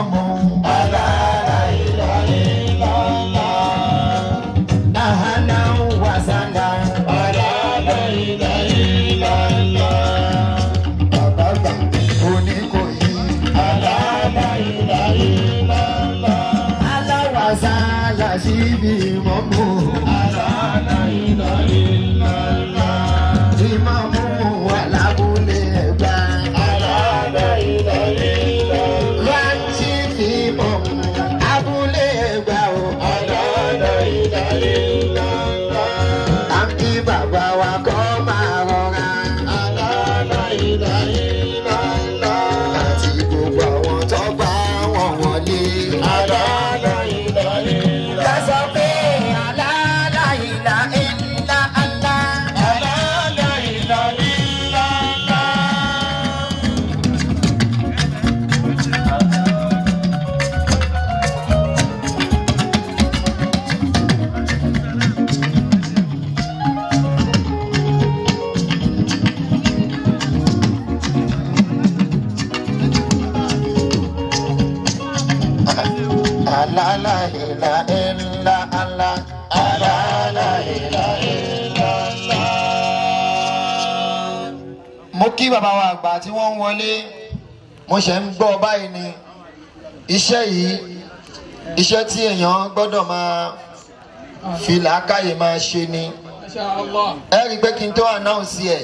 ìmọ̀mù. La ilaha illallah. Ahana wasana. La ilaha illallah. Bàbá gbà Oníkòyí. La ilaha illallah. Aláwàsálà síbi ìmọ̀mù. La ilaha illallah. Ìmọ̀mù wà lábúlé Ẹ̀gbá. La ilaha illallah. Rántí ìmọ̀mù abúlé Ẹ̀gbá o. La ilaha illallah. Àǹkí bàbá wa kọ́ máa rọra. La ilaha illallah. Àti gbogbo àwọn tó bá wọn wọlé. La ilaha illallah. Lọ́sọ̀ pé la ilaha illallah. La ilaha illallah. La ilaha illallah. La ilaha illallah. Mo kí bàbá wa àgbà tí wọ́n ń wọlé, mo ṣe ń gbọ́ báyìí ni iṣẹ́ yìí iṣẹ́ tí èèyàn gbọ́dọ̀ máa fi làákàyè máa ṣe ni. Ẹ rí i pé kí n tó announce ẹ̀